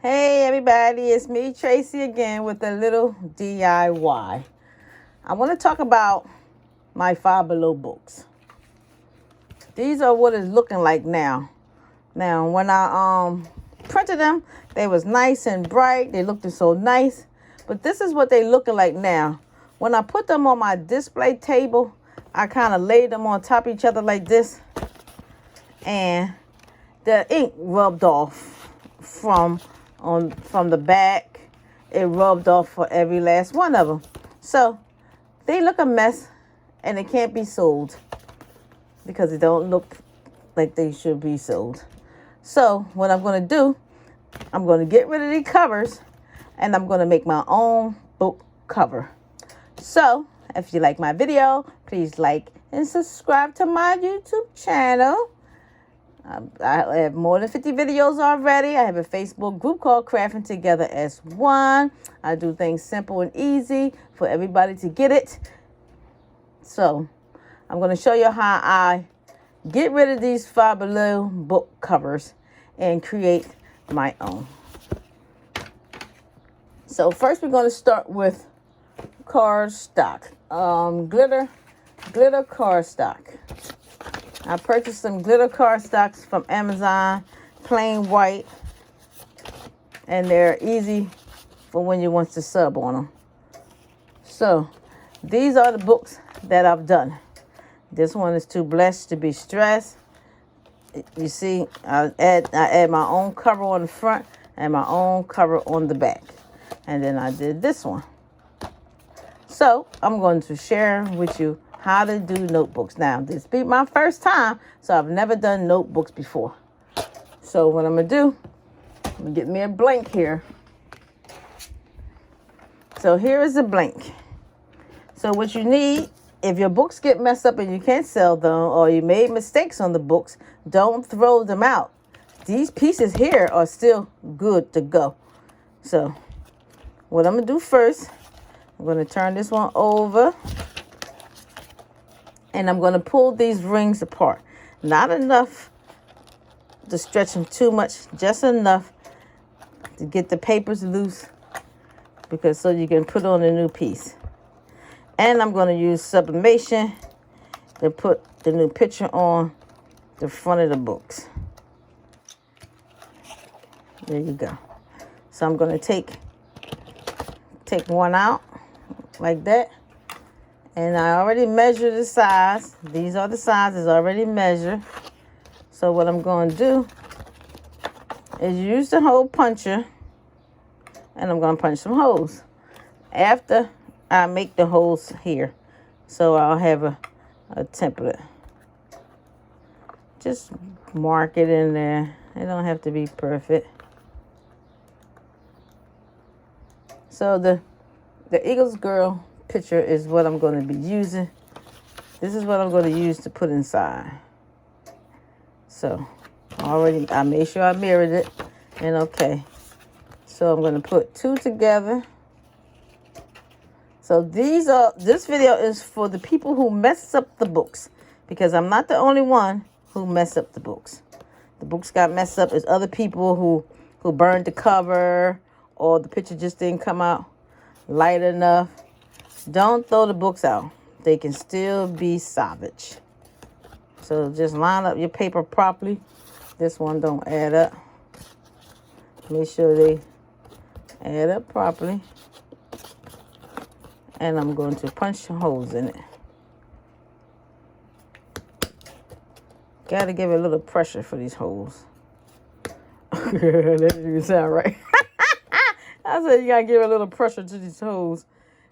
Hey everybody, it's me Tracy again with a little DIY. I want to talk about my Five Below books. These are what it's looking like now. Now when I printed them, they was nice and bright. They looked so nice. But this is what they looking like now. When I put them on my display table, I kind of laid them on top of each other like this. And the ink rubbed off from the back. It rubbed off for every last one of them. So they look a mess and they can't be sold because they don't look like they should be sold. So what I'm going to do, I'm going to get rid of the covers and I'm going to make my own book cover. So if you like my video, please like and subscribe to my YouTube channel. I have more than 50 videos already. I have a Facebook group called Crafting Together as One. I do things simple and easy for everybody to get it. So I'm going to show you how I get rid of these Five Below book covers and create my own. So first we're going to start with cardstock, glitter cardstock. I purchased some glitter cardstocks from Amazon, plain white, and they're easy for when you want to sub on them. So these are the books that I've done. This one is Too Blessed to Be Stressed. You see, I add my own cover on the front and my own cover on the back. And then I did this one. So I'm going to share with you how to do notebooks. Now, this be my first time, so I've never done notebooks before. So what I'm going to do, I'm going to get me a blank here. So here is a blank. So what you need, if your books get messed up and you can't sell them or you made mistakes on the books, don't throw them out. These pieces here are still good to go. So what I'm going to do first, I'm going to turn this one over. And I'm going to pull these rings apart. Not enough to stretch them too much. Just enough to get the papers loose. Because so you can put on a new piece. And I'm going to use sublimation to put the new picture on the front of the books. There you go. So I'm going to take one out like that. And I already measured the size. These are the sizes already measured. So what I'm going to do is use the hole puncher. And I'm going to punch some holes. After I make the holes here. So I'll have a template. Just mark it in there. It don't have to be perfect. So the Eagles girl picture is what I'm going to be using. This is what I'm going to use to put inside. So I made sure I mirrored it. And okay. So I'm going to put two together. So this video is for the people who mess up the books. Because I'm not the only one who messed up the books. The books got messed up. There's other people who burned the cover. Or the picture just didn't come out light enough. Don't throw the books out. They can still be salvaged. So just line up your paper properly. This one don't add up. Make sure they add up properly. And I'm going to punch holes in it. Got to give it a little pressure for these holes. That didn't even sound right. I said you got to give a little pressure to these holes.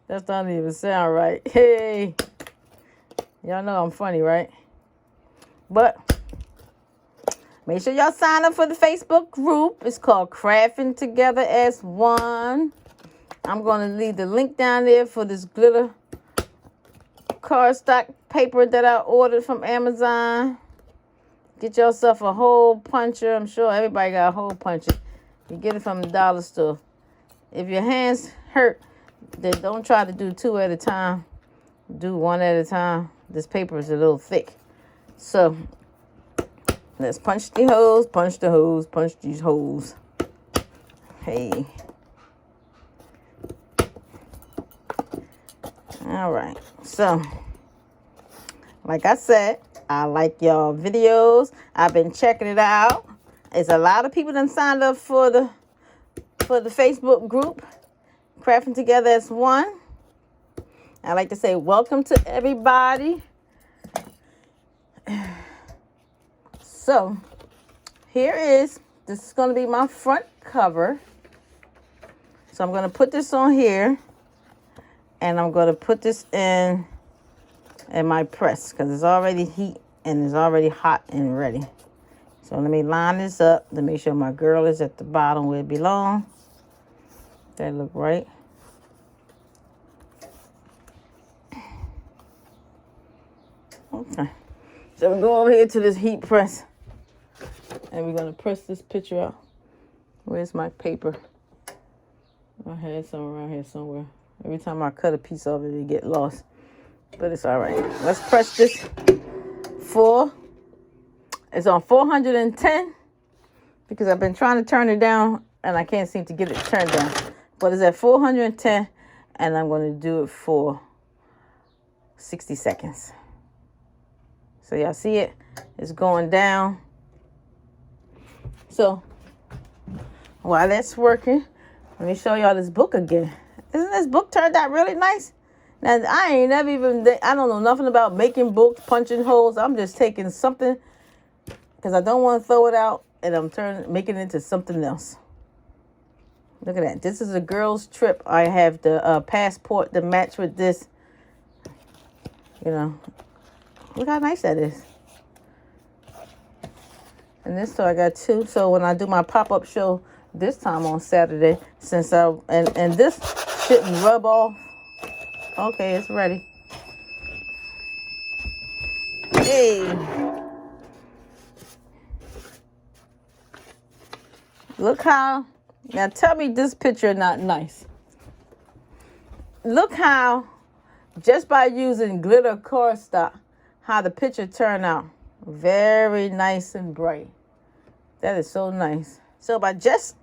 That doesn't even sound right. Hey. Y'all know I'm funny, right? But make sure y'all sign up for the Facebook group. It's called Crafting Together as One. I'm going to leave the link down there for this glitter cardstock paper that I ordered from Amazon. Get yourself a hole puncher. I'm sure everybody got a hole puncher. You get it from the dollar store. If your hands hurt, then don't try to do two at a time. Do one at a time. This paper is a little thick. So let's punch the holes, punch the holes, punch these holes. Hey. All right. So, like I said, I like y'all videos. I've been checking it out. There's a lot of people that signed up for the Facebook group, Crafting Together as One. I'd like to say welcome to everybody. So, this is going to be my front cover. So I'm going to put this on here, and I'm going to put this in my press because it's already heat and it's already hot and ready. So let me line this up to make sure my girl is at the bottom where it belongs. That look right. Okay. So we go over here to this heat press, and we're going to press this picture out. Where's my paper? I had some around here somewhere. Every time I cut a piece of it, it get lost. But it's all right. Let's press this it's on 410 because I've been trying to turn it down and I can't seem to get it turned down. But it's at 410 and I'm going to do it for 60 seconds. So y'all see it? It's going down. So while that's working, let me show y'all this book again. Isn't this book turned out really nice? Now, I don't know nothing about making books, punching holes. I'm just taking something because I don't want to throw it out, and I'm making it into something else. Look at that. This is a girl's trip. I have the passport to match with this. You know, look how nice that is. And this, so I got two. So when I do my pop-up show this time on Saturday, and this shouldn't rub off. Okay, it's ready. Hey. Look how, now tell me this picture not nice. Look how, just by using glitter cardstock, how the picture turned out. Very nice and bright. That is so nice. So by just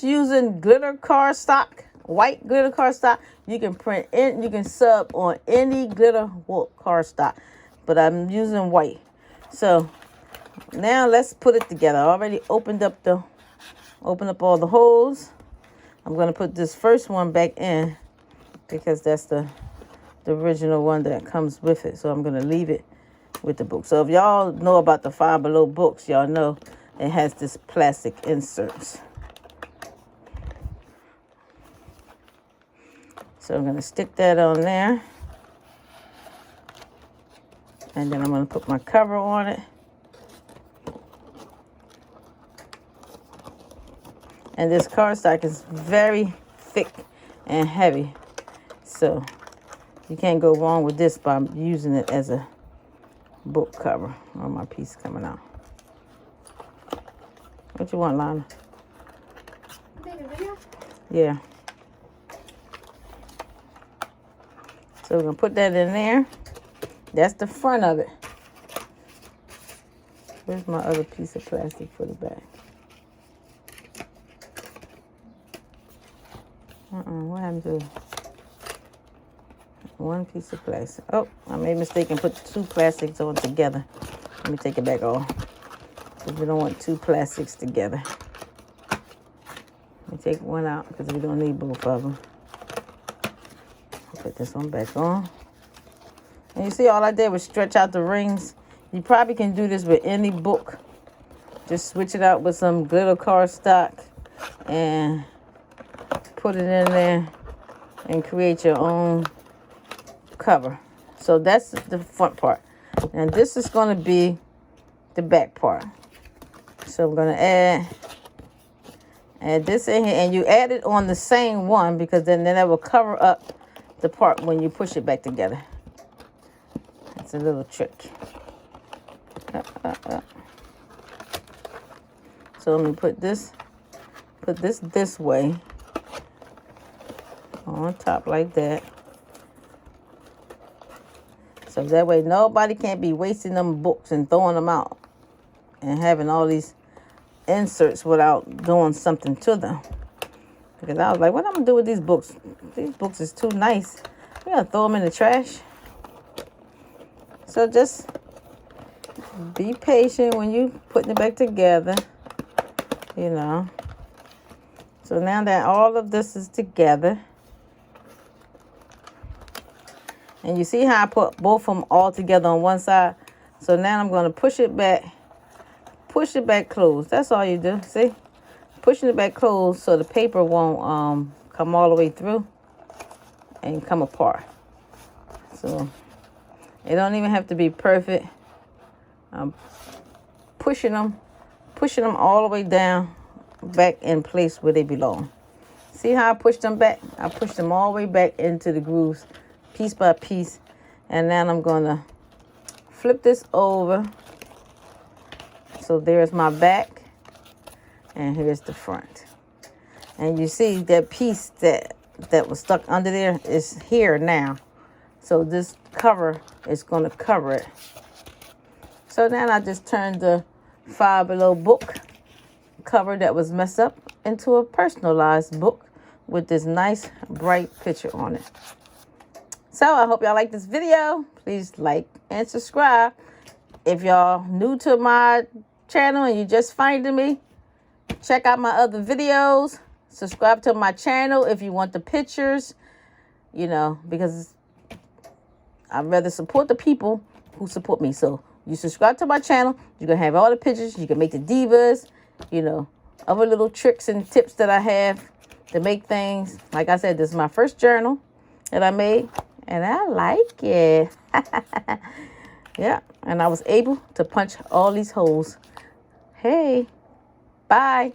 using glitter cardstock, white glitter cardstock, you can sub on any glitter cardstock, but I'm using white. So now let's put it together. I already opened up all the holes. I'm going to put this first one back in because that's the original one that comes with it. So I'm going to leave it with the book. So if y'all know about the Five Below books, y'all know it has this plastic inserts. So I'm going to stick that on there. And then I'm going to put my cover on it. And this cardstock is very thick and heavy. So you can't go wrong with this by using it as a book cover on my piece coming out. What you want, Lana? Take a video? Yeah. So we're going to put that in there. That's the front of it. Where's my other piece of plastic for the back? What happened to one piece of plastic? Oh, I made a mistake and put two plastics on together. Let me take it back off. Because we don't want two plastics together. Let me take one out because we don't need both of them. Put this one back on. And you see all I did was stretch out the rings. You probably can do this with any book. Just switch it out with some glitter cardstock and put it in there and create your own cover. So that's the front part. And this is going to be the back part. So I'm going to add this in here. And you add it on the same one because then that will cover up the part when you push it back together. It's a little trick. So let me put this way on top like that. So that way nobody can't be wasting them books and throwing them out and having all these inserts without doing something to them. Because I was like, what I'm going to do with these books? These books is too nice. I'm going to throw them in the trash. So just be patient when you putting it back together, you know. So now that all of this is together, and you see how I put both of them all together on one side. So now I'm going to push it back closed. That's all you do, see? Pushing it back closed so the paper won't come all the way through and come apart. So it don't even have to be perfect. I'm pushing them all the way down, back in place where they belong. See how I pushed them back? I pushed them all the way back into the grooves, piece by piece. And now I'm going to flip this over. So there's my back, and here's the front. And you see that piece that was stuck under there is here now. So this cover is going to cover it. So now I just turned the Five Below book cover that was messed up into a personalized book with this nice bright picture on it. So I hope y'all like this video. Please like and subscribe. If y'all new to my channel and you just finding me, check out my other videos. Subscribe to my channel if you want the pictures, you know, because I'd rather support the people who support me. So you subscribe to my channel, you're going to have all the pictures. You can make the divas, you know, other little tricks and tips that I have to make things. Like I said, this is my first journal that I made, and I like it. Yeah, and I was able to punch all these holes. Hey, bye.